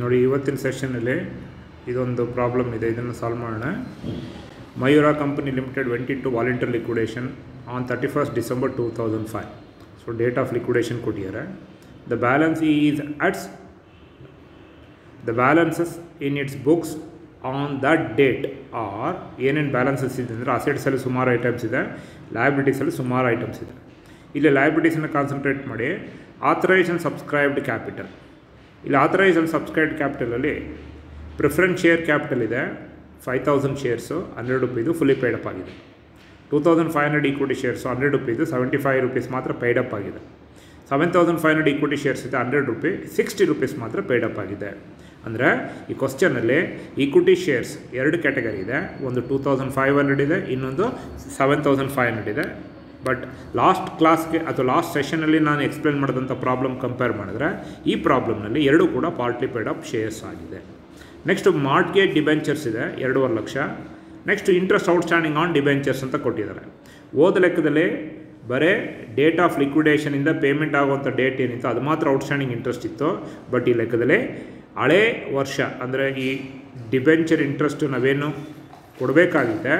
ನೋಡಿ ಇವತ್ತಿನ ಸೆಷನಲ್ಲಿ ಇದೊಂದು ಪ್ರಾಬ್ಲಮ್ ಇದೆ, ಇದನ್ನು ಸಾಲ್ವ್ ಮಾಡೋಣ. Mayura company limited went into voluntary liquidation on 31st December 2005. So date of liquidation ಕೊಟ್ಟಿದ್ದಾರೆ. The balances in its books on that date are ಏನೇನು balances ಇದೆ ಅಂದರೆ ಅಸೆಟ್ಸಲ್ಲಿ ಸುಮಾರು ಐಟಮ್ಸ್ ಇದೆ, ಲಯಬಿಲಿಟೀಸಲ್ಲಿ ಸುಮಾರು ಐಟಮ್ಸ್ ಇದೆ. ಇಲ್ಲಿ ಲಯಬಿಲಿಟೀಸನ್ನು ಕಾನ್ಸಂಟ್ರೇಟ್ ಮಾಡಿ ಆಥರೈಸ್ಡ್ ಆ್ಯಂಡ್ ಸಬ್ಸ್ಕ್ರೈಬ್ಡ್ ಕ್ಯಾಪಿಟಲ್. ಇಲ್ಲಿ ಆಥರೈಸ್ಡ್ ಆ್ಯಂಡ್ ಸಬ್ಸ್ಕ್ರೈಬ್ಡ್ ಕ್ಯಾಪಿಟಲಲ್ಲಿ ಪ್ರಿಫರೆನ್ಸ್ ಶೇರ್ ಕ್ಯಾಪಿಟಲ್ ಇದೆ 5000 ಶೇರ್ಸು ₹100 ಫುಲ್ಲಿ ಪೇಡಪ್ ಆಗಿದೆ. 2500 ಈಕ್ವಿಟಿ ಶೇರ್ಸು ₹100 ₹75 ಮಾತ್ರ ಪೇಡಪ್ ಆಗಿದೆ. 7500 ಈಕ್ವಿಟಿ ಶೇರ್ಸ್ ಇದೆ ₹100 ₹60 ಮಾತ್ರ ಪೇಡಪ್ ಆಗಿದೆ. ಅಂದರೆ ಈ ಕ್ವಶ್ಚನಲ್ಲಿ ಈಕ್ವಿಟಿ ಶೇರ್ಸ್ ಎರಡು ಕ್ಯಾಟಗರಿ ಇದೆ, ಒಂದು 2500 ಇದೆ, ಇನ್ನೊಂದು 7500 ಇದೆ. ಬಟ್ ಲಾಸ್ಟ್ ಕ್ಲಾಸ್ಗೆ ಅಥವಾ ಲಾಸ್ಟ್ ಸೆಷನಲ್ಲಿ ನಾನು ಎಕ್ಸ್ಪ್ಲೇನ್ ಮಾಡಿದಂಥ ಪ್ರಾಬ್ಲಮ್ ಕಂಪೇರ್ ಮಾಡಿದ್ರೆ ಈ ಪ್ರಾಬ್ಲಮ್ನಲ್ಲಿ ಎರಡೂ ಕೂಡ ಪಾರ್ಟ್ಲಿ ಪೇಡ್ ಅಪ್ ಶೇರ್ಸ್ ಆಗಿದೆ. ನೆಕ್ಸ್ಟು ಮಾರ್ಟ್ಗೇಜ್ ಡಿಬೆಂಚರ್ಸ್ ಇದೆ 2.5 lakh. Next interest outstanding on debentures ಅಂತ ಕೊಟ್ಟಿದ್ದಾರೆ. ಓದ ಲೆಕ್ಕದಲ್ಲಿ ಬರೀ ಡೇಟ್ ಆಫ್ ಲಿಕ್ವಿಡೇಷನಿಂದ ಪೇಮೆಂಟ್ ಆಗುವಂಥ ಡೇಟ್ ಏನಿತ್ತು ಅದು ಮಾತ್ರ ಔಟ್ಸ್ಟ್ಯಾಂಡಿಂಗ್ ಇಂಟ್ರೆಸ್ಟ್ ಇತ್ತು. ಬಟ್ ಈ ಲೆಕ್ಕದಲ್ಲಿ ಹಳೇ ವರ್ಷ ಅಂದರೆ ಈ ಡಿಬೆಂಚರ್ ಇಂಟ್ರೆಸ್ಟು ನಾವೇನು ಕೊಡಬೇಕಾಗಿದೆ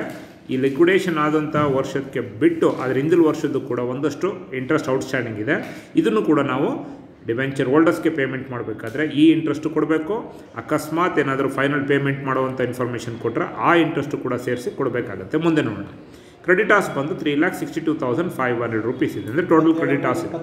ಈ ಲಿಕ್ವಿಡೇಷನ್ ಆದಂಥ ವರ್ಷಕ್ಕೆ ಬಿಟ್ಟು ಅದರ ಹಿಂದಿನ ವರ್ಷದ್ದು ಕೂಡ ಒಂದಷ್ಟು ಇಂಟ್ರೆಸ್ಟ್ ಔಟ್ಸ್ಟ್ಯಾಂಡಿಂಗ್ ಇದೆ. ಇದನ್ನು ಕೂಡ ನಾವು ಡಿಬೆಂಚರ್ ಹೋಲ್ಡರ್ಸ್ಗೆ ಪೇಮೆಂಟ್ ಮಾಡಬೇಕಾದ್ರೆ ಈ ಇಂಟ್ರೆಸ್ಟು ಕೊಡಬೇಕು. ಅಕಸ್ಮಾತ್ ಏನಾದರೂ ಫೈನಲ್ ಪೇಮೆಂಟ್ ಮಾಡುವಂಥ ಇನ್ಫಾರ್ಮೇಷನ್ ಕೊಟ್ಟರೆ ಆ ಇಂಟ್ರೆಸ್ಟು ಕೂಡ ಸೇರಿಸಿ ಕೊಡಬೇಕಾಗುತ್ತೆ. ಮುಂದೆ ನೋಡೋಣ. ಕ್ರೆಡಿಟಾಸ್ ಬಂದು ₹3,62,500 ಇದೆ, ಅಂದರೆ ಟೋಟಲ್ ಕ್ರೆಡಿಟಾಸ್ ಇದೆ.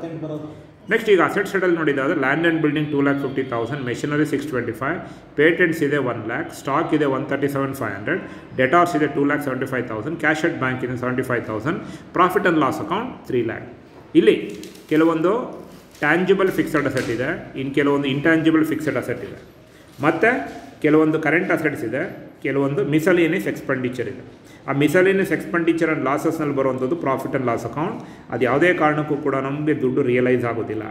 ನೆಕ್ಸ್ಟ್ ಈಗ ಅಸೆಟ್ ಸೈಡಲ್ಲಿ ನೋಡಿದಾದರೆ land and building 2,50,000, machinery 625, patents ಇದೆ 1 lakh, ಸ್ಟಾಕ್ ಇದೆ 137,500, ಡೆಟಾರ್ಸ್ ಇದೆ 2,75,000, ಕ್ಯಾಶ್ ಅಟ್ ಬ್ಯಾಂಕ್ ಇದೆ 75,000, profit and loss account 3 lakh. ಇಲ್ಲಿ ಕೆಲವೊಂದು ಟ್ಯಾಂಜಿಬಲ್ ಫಿಕ್ಸೆಡ್ ಅಸೆಟ್ ಇದೆ, ಇನ್ನು ಕೆಲವೊಂದು ಇಂಟ್ಯಾಂಜಿಬಲ್ ಫಿಕ್ಸೆಡ್ ಅಸೆಟ್ ಇದೆ, ಮತ್ತು ಕೆಲವೊಂದು ಕರೆಂಟ್ ಅಸೆಟ್ಸ್ ಇದೆ, ಕೆಲವೊಂದು ಮಿಸಲೇನಿಯಸ್ ಎಕ್ಸ್ಪೆಂಡಿಚರ್ ಇದೆ. ಆ ಮಿಸಲೇನಿಯಸ್ ಎಕ್ಸ್ಪೆಂಡಿಚರ್ ಆ್ಯಂಡ್ ಲಾಸಸ್ನಲ್ಲಿ ಬರುವಂಥದ್ದು ಪ್ರಾಫಿಟ್ ಆ್ಯಂಡ್ ಲಾಸ್ ಅಕೌಂಟ್. ಅದು ಯಾವುದೇ ಕಾರಣಕ್ಕೂ ಕೂಡ ನಮಗೆ ದುಡ್ಡು ರಿಯಲೈಸ್ ಆಗೋದಿಲ್ಲ.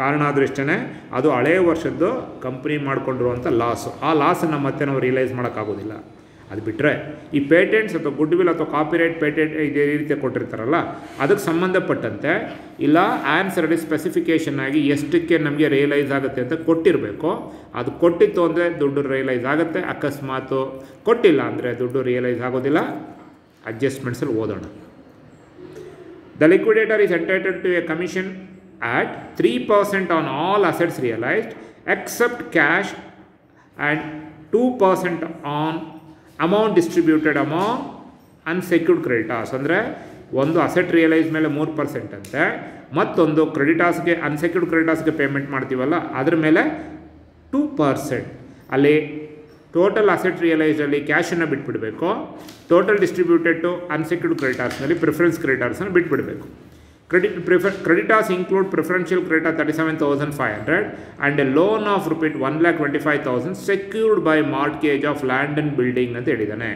ಕಾರಣ ಆದರೂ ಇಷ್ಟೇ, ಅದು ಹಳೆಯ ವರ್ಷದ್ದು ಕಂಪ್ನಿ ಮಾಡಿಕೊಂಡಿರುವಂಥ ಲಾಸು. ಆ ಲಾಸನ್ನು ಮತ್ತೆ ನಾವು ರಿಯಲೈಸ್ ಮಾಡೋಕ್ಕಾಗೋದಿಲ್ಲ. ಅದು ಬಿಟ್ಟರೆ ಈ ಪೇಟೆಂಟ್ಸ್ ಅಥವಾ ಗುಡ್ ವಿಲ್ ಅಥವಾ ಕಾಪಿರೈಟ್ ಪೇಟೆಂಟ್ ಇದೇ ರೀತಿ ಕೊಟ್ಟಿರ್ತಾರಲ್ಲ ಅದಕ್ಕೆ ಸಂಬಂಧಪಟ್ಟಂತೆ ಇಲ್ಲ ಆನ್ಸರಲ್ಲಿ ಸ್ಪೆಸಿಫಿಕೇಷನ್ ಆಗಿ ಎಷ್ಟಕ್ಕೆ ನಮಗೆ ರಿಯಲೈಸ್ ಆಗುತ್ತೆ ಅಂತ ಕೊಟ್ಟಿರಬೇಕು. ಅದು ಕೊಟ್ಟಿತ್ತು ಅಂದರೆ ದುಡ್ಡು ರಿಯಲೈಸ್ ಆಗುತ್ತೆ, ಅಕಸ್ಮಾತು ಕೊಟ್ಟಿಲ್ಲ ಅಂದರೆ ದುಡ್ಡು ರಿಯಲೈಸ್ ಆಗೋದಿಲ್ಲ. ಅಡ್ಜಸ್ಟ್ಮೆಂಟ್ಸಲ್ಲಿ ಓದೋಣ. The liquidator is entitled to a commission at 3% on all assets realized except cash and 2% on amount distributed among unsecured creditors. ಅಂದರೆ ಒಂದು ಅಸೆಟ್ ರಿಯಲೈಸ್ ಮೇಲೆ 3% ಅಂತೆ, ಮತ್ತೊಂದು ಕ್ರೆಡಿಟಾರ್ಸ್ಗೆ ಅನ್ಸೆಕ್ಯೂರ್ಡ್ ಕ್ರೆಡಿಟಾರ್ಸ್ಗೆ ಪೇಮೆಂಟ್ ಮಾಡ್ತೀವಲ್ಲ ಅದ್ರ ಮೇಲೆ 2%. ಅಲ್ಲಿ ಟೋಟಲ್ ಅಸೆಟ್ ರಿಯಲೈಸಲ್ಲಿ ಕ್ಯಾಶನ್ನು ಬಿಟ್ಬಿಡಬೇಕು, ಟೋಟಲ್ ಡಿಸ್ಟ್ರಿಬ್ಯೂಟೆಡ್ ಟು ಅನ್ಸೆಕ್ಯೂರ್ಡ್ ಕ್ರೆಡಿಟಾರ್ಸ್ನಲ್ಲಿ ಪ್ರಿಫರೆನ್ಸ್ ಕ್ರೆಡಿಟಾರ್ಸನ್ನು ಬಿಟ್ಬಿಡಬೇಕು. Creditors include preferential credit 37,500 and a loan of ₹1,25,000 secured by mortgage of land and building ಅಂತ ಹೇಳಿದ್ದಾನೆ.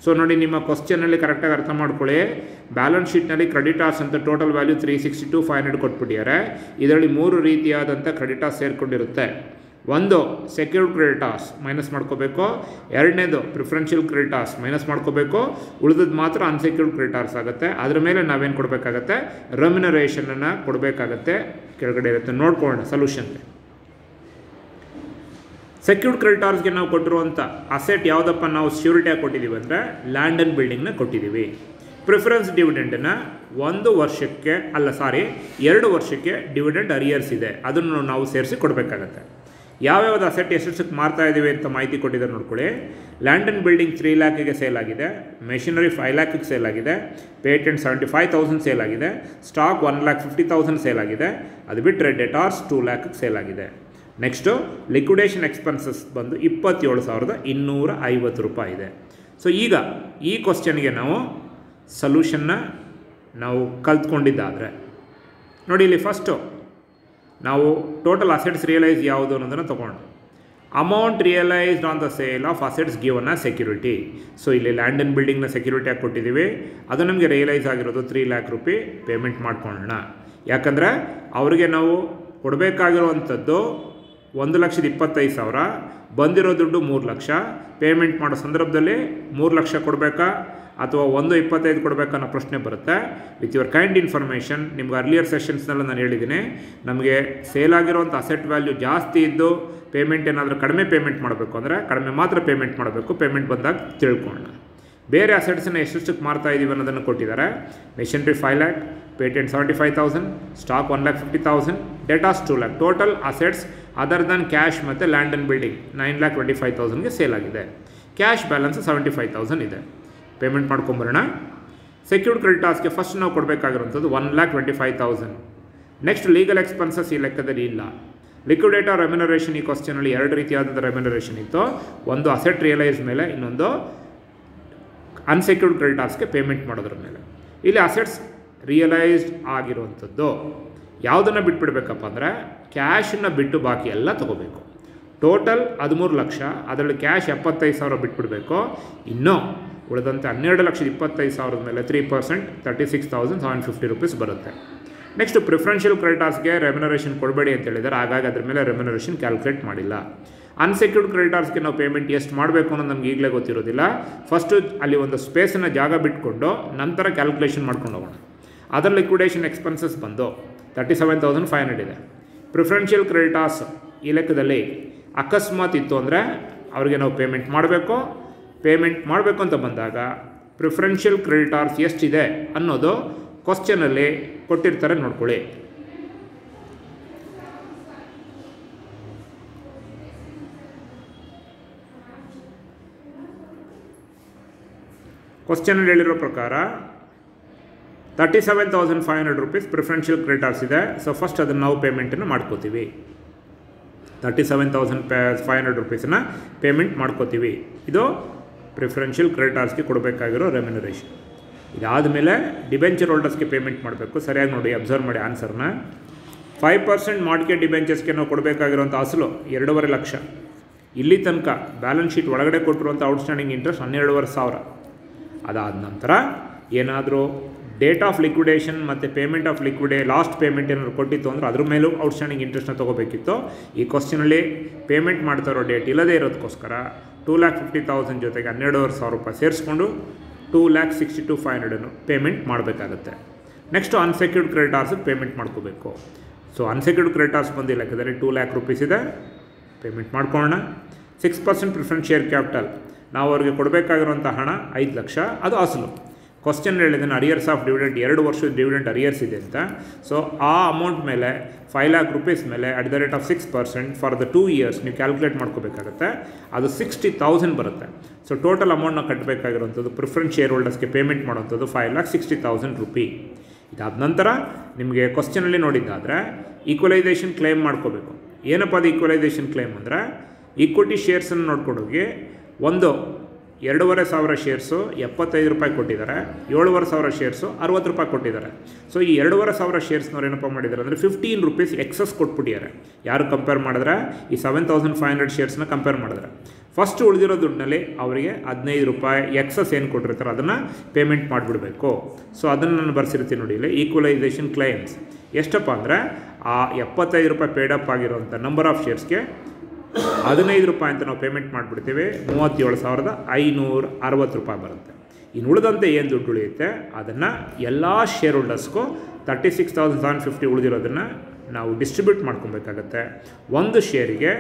ಸೊ ನೋಡಿ, ನಿಮ್ಮ ಕ್ವಶ್ಚನಲ್ಲಿ ಕರೆಕ್ಟಾಗಿ ಅರ್ಥ ಮಾಡ್ಕೊಳ್ಳಿ. ಬ್ಯಾಲೆನ್ಸ್ ಶೀಟ್ನಲ್ಲಿ ಕ್ರೆಡಿಟಾರ್ಸ್ ಅಂತ ಟೋಟಲ್ ವ್ಯಾಲ್ಯೂ 362,500 ಕೊಟ್ಬಿಟ್ಟಿದ್ದಾರೆ. ಇದರಲ್ಲಿ 3 ರೀತಿಯಾದಂಥ ಕ್ರೆಡಿಟಾರ್ಸ್ ಸೇರಿಕೊಂಡಿರುತ್ತೆ. ಒಂದು ಸೆಕ್ಯೂರ್ಡ್ ಕ್ರೆಡಿಟಾರ್ಸ್ ಮೈನಸ್ ಮಾಡ್ಕೋಬೇಕು, ಎರಡನೇದು ಪ್ರಿಫರೆನ್ಷಿಯಲ್ ಕ್ರೆಡಿಟಾರ್ಸ್ ಮೈನಸ್ ಮಾಡ್ಕೋಬೇಕು, ಉಳಿದದ್ದು ಮಾತ್ರ ಅನ್ಸೆಕ್ಯೂರ್ಡ್ ಕ್ರೆಡಿಟಾರ್ಸ್ ಆಗುತ್ತೆ. ಅದರ ಮೇಲೆ ನಾವೇನು ಕೊಡಬೇಕಾಗತ್ತೆ, ರೆಮ್ಯುನರೇಷನನ್ನು ಕೊಡಬೇಕಾಗತ್ತೆ. ಕೆಳಗಡೆ ಇರುತ್ತೆ, ನೋಡ್ಕೊಳ್ಳೋಣ ಸೊಲ್ಯೂಷನ್. ಸೆಕ್ಯೂರ್ಡ್ ಕ್ರೆಡಿಟಾರ್ಸ್ಗೆ ನಾವು ಕೊಟ್ಟಿರುವಂಥ ಅಸೆಟ್ ಯಾವುದಪ್ಪ ನಾವು ಶ್ಯೂರಿಟಿಯಾಗಿ ಕೊಟ್ಟಿದ್ದೀವಿ ಅಂದರೆ ಲ್ಯಾಂಡ್ ಆ್ಯಂಡ್ ಬಿಲ್ಡಿಂಗ್ನ ಕೊಟ್ಟಿದ್ದೀವಿ. ಪ್ರಿಫರೆನ್ಸ್ ಡಿವಿಡೆಂಡನ್ನು 2 ವರ್ಷಕ್ಕೆ ಡಿವಿಡೆಂಡ್ ಅರಿಯರ್ಸ್ ಇದೆ, ಅದನ್ನು ನಾವು ಸೇರಿಸಿ ಕೊಡಬೇಕಾಗತ್ತೆ. ಯಾವ್ಯಾವ್ದು ಅಸೆಟ್ ಎಷ್ಟಕ್ಕೆ ಮಾರ್ತಾ ಇದ್ದೀವಿ ಅಂತ ಮಾಹಿತಿ ಕೊಟ್ಟಿದ್ದಾರೆ ನೋಡ್ಕೊಳ್ಳಿ. ಲ್ಯಾಂಡ್ ಆ್ಯಂಡ್ ಬಿಲ್ಡಿಂಗ್ 3 lakhಗೆ ಸೇಲ್ ಆಗಿದೆ, ಮೆಷಿನರಿ 5 lakhಗೆ ಸೇಲ್ ಆಗಿದೆ, ಪೇಟೆಂಟ್ 75,000 ಸೇಲ್ ಆಗಿದೆ, ಸ್ಟಾಕ್ 1,50,000 ಸೇಲ್ ಆಗಿದೆ. ಅದು ಬಿಟ್ಟರೆ ಡೆಟಾರ್ಸ್ 2 lakhಗೆ ಸೇಲ್ ಆಗಿದೆ. ನೆಕ್ಸ್ಟು ಲಿಕ್ವಿಡೇಷನ್ ಎಕ್ಸ್ಪೆನ್ಸಸ್ ಬಂದು ₹27,250 ಇದೆ. ಸೊ ಈಗ ಈ ಕ್ವಶ್ಚನ್ಗೆ ನಾವು ಸೊಲ್ಯೂಷನ್ನ ನಾವು ಕಲ್ತ್ಕೊಂಡಿದ್ದಾದರೆ ನೋಡಿ, ಇಲ್ಲಿ ಫಸ್ಟು ನಾವು ಟೋಟಲ್ ಅಸೆಟ್ಸ್ ರಿಯಲೈಸ್ ಯಾವುದು ಅನ್ನೋದನ್ನು ತೊಗೊಂಡು amount realised on the sale of assets given a security. So ಇಲ್ಲಿ ಲ್ಯಾಂಡ್ ಆ್ಯಂಡ್ ಬಿಲ್ಡಿಂಗ್ನ ಸೆಕ್ಯೂರಿಟಿಯಾಗಿ ಕೊಟ್ಟಿದ್ದೀವಿ, ಅದು ನಮಗೆ ರಿಯಲೈಸ್ ಆಗಿರೋದು ₹3 lakh ಪೇಮೆಂಟ್ ಮಾಡ್ಕೊಳ್ಳೋಣ. ಯಾಕಂದರೆ ಅವರಿಗೆ ನಾವು ಕೊಡಬೇಕಾಗಿರುವಂಥದ್ದು 1,25,000, ಬಂದಿರೋ ದುಡ್ಡು 3 ಲಕ್ಷ. ಪೇಮೆಂಟ್ ಮಾಡೋ ಸಂದರ್ಭದಲ್ಲಿ 3 ಲಕ್ಷ ಕೊಡಬೇಕಾ ಅಥವಾ 1.25 ಕೊಡಬೇಕು ಅನ್ನೋ ಪ್ರಶ್ನೆ ಬರುತ್ತೆ. ವಿತ್ ಯುವರ್ ಕೈಂಡ್ ಇನ್ಫಾರ್ಮೇಷನ್ ನಿಮ್ಗೆ ಅರ್ಲಿಯರ್ ಸೆಷನ್ಸ್ನೆಲ್ಲ ನಾನು ಹೇಳಿದ್ದೀನಿ, ನಮಗೆ ಸೇಲ್ ಆಗಿರೋಂಥ ಅಸೆಟ್ ವ್ಯಾಲ್ಯೂ ಜಾಸ್ತಿ ಇದ್ದು ಪೇಮೆಂಟ್ ಏನಾದರೂ ಕಡಿಮೆ ಪೇಮೆಂಟ್ ಮಾಡಬೇಕು ಅಂದರೆ ಕಡಿಮೆ ಮಾತ್ರ ಪೇಮೆಂಟ್ ಮಾಡಬೇಕು, ಪೇಮೆಂಟ್ ಬಂದಾಗ ತಿಳ್ಕೊಳ್ಳೋಣ. ಬೇರೆ ಅಸೆಟ್ಸನ್ನು ಎಷ್ಟೆಷ್ಟಕ್ಕೆ ಮಾರ್ತಾ ಇದ್ದೀವಿ ಅನ್ನೋದನ್ನು ಕೊಟ್ಟಿದ್ದಾರೆ. Machinery 5 lakh, patent 75,000, stock 1,50,000, ಡೆಟಾಸ್ 2 lakh. Total assets other than cash ಮತ್ತು ಲ್ಯಾಂಡ್ ಆ್ಯಂಡ್ ಬಿಲ್ಡಿಂಗ್ 9,25,000ಗೆ ಸೇಲ್ ಆಗಿದೆ. ಕ್ಯಾಶ್ ಬ್ಯಾಲೆನ್ಸ್ 75,000 ಇದೆ. ಪೇಮೆಂಟ್ ಮಾಡ್ಕೊಂಬರೋಣ. ಸೆಕ್ಯೂರ್ಡ್ ಕ್ರೆಡಿಟಾರ್ಸ್ಗೆ ಫಸ್ಟ್ ನಾವು ಕೊಡಬೇಕಾಗಿರುವಂಥದ್ದು 1,25,000. ನೆಕ್ಸ್ಟ್ ಲೀಗಲ್ ಎಕ್ಸ್ಪೆನ್ಸಸ್ ಈ ಲೆಕ್ಕದಲ್ಲಿ ಇಲ್ಲ. ಲಿಕ್ವಿಡೇಟರ್ ರೆಮ್ಯುನರೇಷನ್ ಈ ಕ್ವಶ್ಚನಲ್ಲಿ 2 ರೀತಿಯಾದ ರೆಮ್ಯುನರೇಷನ್ ಇತ್ತು. ಒಂದು ಅಸೆಟ್ ರಿಯಲೈಸ್ ಮೇಲೆ, ಇನ್ನೊಂದು ಅನ್ಸೆಕ್ಯೂರ್ಡ್ ಕ್ರೆಡಿಟಾರ್ಸ್ಗೆ ಪೇಮೆಂಟ್ ಮಾಡೋದ್ರ ಮೇಲೆ. ಇಲ್ಲಿ ಅಸೆಟ್ಸ್ ರಿಯಲೈಸ್ಡ್ ಆಗಿರುವಂಥದ್ದು ಯಾವುದನ್ನು ಬಿಟ್ಬಿಡ್ಬೇಕಪ್ಪ ಅಂದರೆ ಕ್ಯಾಶನ್ನು ಬಿಟ್ಟು ಬಾಕಿ ಎಲ್ಲ ತೊಗೋಬೇಕು. ಟೋಟಲ್ 13 ಲಕ್ಷ, ಅದರಲ್ಲಿ ಕ್ಯಾಶ್ 75,000 ಬಿಟ್ಬಿಡಬೇಕು. ಇನ್ನೂ ಉಳಿದಂತೆ 12,25,000 ಮೇಲೆ 3% 36,750 ರೂಪೀಸ್ ಬರುತ್ತೆ. ನೆಕ್ಸ್ಟ್ ಪ್ರಿಫರೆನ್ಷಿಯಲ್ ಕ್ರೆಡಿಟಾರ್ಸ್ಗೆ ರೆಮ್ಯುನರೇಷನ್ ಕೊಡಬೇಡಿ ಅಂತ ಹೇಳಿದ್ದಾರೆ, ಹಾಗಾಗಿ ಅದ್ರ ಮೇಲೆ ರೆಮ್ಯುನರೇಷನ್ ಕ್ಯಾಲ್ಕುಲೇಟ್ ಮಾಡಿಲ್ಲ. ಅನ್ಸೆಕ್ಯೂರ್ಡ್ ಕ್ರೆಡಿಟಾರ್ಸ್ಗೆ ನಾವು ಪೇಮೆಂಟ್ ಎಷ್ಟು ಮಾಡಬೇಕು ಅನ್ನೋದು ನಮ್ಗೆ ಈಗಲೇ ಗೊತ್ತಿರೋದಿಲ್ಲ. ಫಸ್ಟು ಅಲ್ಲಿ ಒಂದು ಸ್ಪೇಸನ್ನು ಜಾಗ ಬಿಟ್ಕೊಂಡು ನಂತರ ಕ್ಯಾಲ್ಕುಲೇಷನ್ ಮಾಡ್ಕೊಂಡು ಹೋಗೋಣ. ಅದರ ಲಿಕ್ವಿಡೇಷನ್ ಎಕ್ಸ್ಪೆನ್ಸಸ್ ಬಂದು 37,500 ಇದೆ. ಪ್ರಿಫರೆನ್ಷಿಯಲ್ ಕ್ರೆಡಿಟಾರ್ಸ್ ಈ ಲೆಕ್ಕದಲ್ಲಿ ಅಕಸ್ಮಾತ್ ಇತ್ತು ಅಂದರೆ ಅವ್ರಿಗೆ ನಾವು ಪೇಮೆಂಟ್ ಮಾಡಬೇಕು ಅಂತ ಬಂದಾಗ ಪ್ರಿಫರೆನ್ಷಿಯಲ್ ಕ್ರೆಡಿಟಾರ್ಸ್ ಎಷ್ಟಿದೆ ಅನ್ನೋದು ಕ್ವಶ್ಚನಲ್ಲಿ ಕೊಟ್ಟಿರ್ತಾರೆ, ನೋಡ್ಕೊಳ್ಳಿ. ಕ್ವಶ್ಚನಲ್ಲಿ ಹೇಳಿರೋ ಪ್ರಕಾರ 37,500 ರೂಪೀಸ್ ಪ್ರಿಫರೆನ್ಷಿಯಲ್ ಕ್ರೆಡಿಟಾರ್ಸ್ ಇದೆ. ಸೊ ಫಸ್ಟ್ ಅದನ್ನು ನಾವು ಪೇಮೆಂಟನ್ನು ಮಾಡ್ಕೋತೀವಿ. 37,500 ರೂಪೀಸನ್ನು ಪೇಮೆಂಟ್ ಮಾಡ್ಕೋತೀವಿ. ಇದು ಪ್ರಿಫರೆನ್ಷಿಯಲ್ ಕ್ರೆಡಿಟಾರ್ಸ್ಗೆ ಕೊಡಬೇಕಾಗಿರೋ ರೆಮ್ಯುನರೇಷನ್. ಇದಾದಮೇಲೆ ಡಿಬೆಂಚರ್ ಹೋಲ್ಡರ್ಸ್ಗೆ ಪೇಮೆಂಟ್ ಮಾಡಬೇಕು. ಸರಿಯಾಗಿ ನೋಡಿ, ಅಬ್ಸರ್ವ್ ಮಾಡಿ ಆನ್ಸರ್ನ. 5% ಮಾರ್ಕೆಟ್ ಡಿಬೆಂಚರ್ಸ್ಗೆ ನಾವು ಕೊಡಬೇಕಾಗಿರೋಂಥ ಅಸಲು 2.5 ಲಕ್ಷ. ಇಲ್ಲಿ ತನಕ ಬ್ಯಾಲೆನ್ಸ್ ಶೀಟ್ ಒಳಗಡೆ ಕೊಟ್ಟಿರುವಂಥ ಔಟ್ಸ್ಟ್ಯಾಂಡಿಂಗ್ ಇಂಟ್ರೆಸ್ಟ್ 12,500. ಅದಾದ ನಂತರ ಏನಾದರೂ ಡೇಟ್ ಆಫ್ ಲಿಕ್ವಿಡೇಷನ್ ಮತ್ತು ಪೇಮೆಂಟ್ ಆಫ್ ಲಾಸ್ಟ್ ಪೇಮೆಂಟ್ ಏನಾದ್ರು ಕೊಟ್ಟಿತ್ತು ಅಂದರೆ ಅದ್ರ ಮೇಲೂ ಔಟ್ಸ್ಟ್ಯಾಂಡಿಂಗ್ ಇಂಟ್ರೆಸ್ಟ್ನ ತೊಗೋಬೇಕಿತ್ತು. ಈ ಕ್ವಶ್ಚನಲ್ಲಿ ಪೇಮೆಂಟ್ ಮಾಡ್ತಾ ಇರೋ ಡೇಟ್ ಇಲ್ಲದೇ ಇರೋದಕ್ಕೋಸ್ಕರ 2,50,000 ಜೊತೆಗೆ 12,500 ರೂಪಾಯಿ ಸೇರಿಸ್ಕೊಂಡು 2,62,500 ಪೇಮೆಂಟ್ ಮಾಡಬೇಕಾಗತ್ತೆ. ನೆಕ್ಸ್ಟು ಅನ್ಸೆಕ್ಯೂರ್ಡ್ ಕ್ರೆಡಿಟಾರ್ಸ್ಗೆ ಪೇಮೆಂಟ್ ಮಾಡ್ಕೋಬೇಕು. ಸೊ ಅನ್ಸೆಕ್ಯೂರ್ಡ್ ಕ್ರೆಡಿಟಾರ್ಸ್ ಬಂದು ಲೆಕ್ಕದಲ್ಲಿ 2 lakh ರೂಪೀಸ್ ಇದೆ. ಪೇಮೆಂಟ್ ಮಾಡ್ಕೊಳ್ಳೋಣ. 6% ಪ್ರಿಫರೆನ್ಸ್ ಶೇರ್ ಕ್ಯಾಪಿಟಲ್, ನಾವು ಅವ್ರಿಗೆ ಕೊಡಬೇಕಾಗಿರುವಂಥ ಹಣ 5 ಲಕ್ಷ, ಅದು ಅಸಲು. ಕ್ವಶ್ಚನ್ ಹೇಳಿದ್ದೇನೆ ಅರಿಯರ್ಸ್ ಆಫ್ ಡಿವಿಡೆಂಟ್, 2 ವರ್ಷದ ಡಿವಿಡೆಂಟ್ ಅರಿಯರ್ಸ್ ಇದೆ ಅಂತ. ಸೊ ಆ ಅಮೌಂಟ್ ಮೇಲೆ 5 lakh ರೂಪೀಸ್ ಮೇಲೆ @6% ಫಾರ್ ದ 2 years ನೀವು ಕ್ಯಾಲ್ಕುಲೇಟ್ ಮಾಡ್ಕೋಬೇಕಾಗತ್ತೆ. ಅದು 60,000 ಬರುತ್ತೆ. ಸೊ ಟೋಟಲ್ ಅಮೌಂಟ್ನ ಕಟ್ಟಬೇಕಾಗಿರುವಂಥದ್ದು ಪ್ರಿಫರೆನ್ಸ್ ಶೇರ್ ಹೋಲ್ಡರ್ಸ್ಗೆ ಪೇಮೆಂಟ್ ಮಾಡುವಂಥದ್ದು 5,60,000 ರೂಪಿ. ಇದಾದ ನಂತರ ನಿಮಗೆ ಕ್ವಶ್ಚನಲ್ಲಿ ನೋಡಿದ್ದಾದರೆ ಈಕ್ವಲೈಸೇಷನ್ ಕ್ಲೇಮ್ ಮಾಡ್ಕೋಬೇಕು. ಏನಪ್ಪ ಅದು ಈಕ್ವಲೈಸೇಷನ್ ಕ್ಲೇಮ್ ಅಂದರೆ ಈಕ್ವಿಟಿ ಶೇರ್ಸನ್ನು ನೋಡ್ಕೊಂಡೋಗಿ ಒಂದು 2,500 ಶೇರ್ಸು 75 ರೂಪಾಯಿ ಕೊಟ್ಟಿದ್ದಾರೆ, 7,500 ಶೇರ್ಸು 60 ರೂಪಾಯಿ ಕೊಟ್ಟಿದ್ದಾರೆ. ಸೊ ಈ 2,500 ಶೇರ್ಸ್ನವ್ರು ಏನಪ್ಪ ಮಾಡಿದ್ದಾರೆ ಅಂದರೆ 15 ರೂಪೀಸ್ ಎಕ್ಸಸ್ ಕೊಟ್ಬಿಟ್ಟಿದ್ದಾರೆ. ಯಾರು ಕಂಪೇರ್ ಮಾಡಿದ್ರೆ ಈ 7,500 ಶೇರ್ಸ್ನ ಕಂಪೇರ್ ಮಾಡಿದ್ರೆ ಫಸ್ಟ್ ಉಳಿದಿರೋ ದುಡ್ಡಿನಲ್ಲಿ ಅವರಿಗೆ 15 ರೂಪಾಯಿ ಎಕ್ಸಸ್ ಏನು ಕೊಟ್ಟಿರ್ತಾರೆ ಅದನ್ನು ಪೇಮೆಂಟ್ ಮಾಡಿಬಿಡಬೇಕು. ಸೊ ಅದನ್ನು ನಾನು ಬರ್ಸಿರ್ತೀನಿ ನೋಡಿ ಇಲ್ಲಿ. ಈಕ್ವಲೈಸೇಷನ್ ಕ್ಲೈಮ್ಸ್ ಎಷ್ಟಪ್ಪ ಅಂದರೆ ಆ 75 ರೂಪಾಯಿ ಪೇಡಪ್ ಆಗಿರೋಂಥ ನಂಬರ್ ಆಫ್ ಶೇರ್ಸ್ಗೆ 15 ರೂಪಾಯಿ ಅಂತ ನಾವು ಪೇಮೆಂಟ್ ಮಾಡಿಬಿಡ್ತೀವಿ. 37,560 ರೂಪಾಯಿ ಬರುತ್ತೆ. ಇನ್ನು ಉಳಿದಂತೆ ಏನು ದುಡ್ಡು ಉಳಿಯುತ್ತೆ ಅದನ್ನು ಎಲ್ಲ ಶೇರ್ ಹೋಲ್ಡರ್ಸ್ಗೂ 36,750 ಉಳಿದಿರೋದನ್ನು ನಾವು ಡಿಸ್ಟ್ರಿಬ್ಯೂಟ್ ಮಾಡ್ಕೊಬೇಕಾಗತ್ತೆ. ಒಂದು ಶೇರಿಗೆ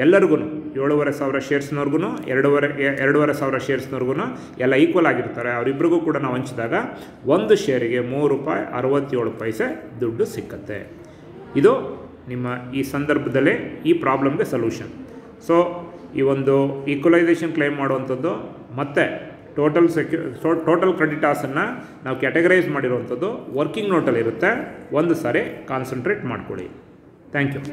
ಎಲ್ಲರಿಗೂ 7,500 ಶೇರ್ಸ್ನವ್ರಿಗೂ 2,500 ಶೇರ್ಸ್ನವ್ರಿಗೂ ಎಲ್ಲ ಈಕ್ವಲ್ ಆಗಿರ್ತಾರೆ. ಅವರಿಬ್ಬರಿಗೂ ಕೂಡ ನಾವು ಹಂಚಿದಾಗ ಒಂದು ಶೇರಿಗೆ ₹3.67 ದುಡ್ಡು ಸಿಕ್ಕತ್ತೆ. ಇದು ನಿಮ್ಮ ಈ ಸಂದರ್ಭದಲ್ಲೇ ಈ ಪ್ರಾಬ್ಲಮ್ಗೆ ಸೊಲ್ಯೂಷನ್. ಸೊ ಈ ಒಂದು ಈಕ್ವಲೈಸೇಷನ್ ಕ್ಲೈಮ್ ಮಾಡುವಂಥದ್ದು ಮತ್ತು ಟೋಟಲ್ ಕ್ರೆಡಿಟಾರ್ಸನ್ನು ನಾವು ಕ್ಯಾಟಗರೈಸ್ ಮಾಡಿರುವಂಥದ್ದು ವರ್ಕಿಂಗ್ ನೋಟಲ್ಲಿರುತ್ತೆ. ಒಂದು ಸಾರಿ ಕಾನ್ಸಂಟ್ರೇಟ್ ಮಾಡ್ಕೊಳ್ಳಿ. Thank you.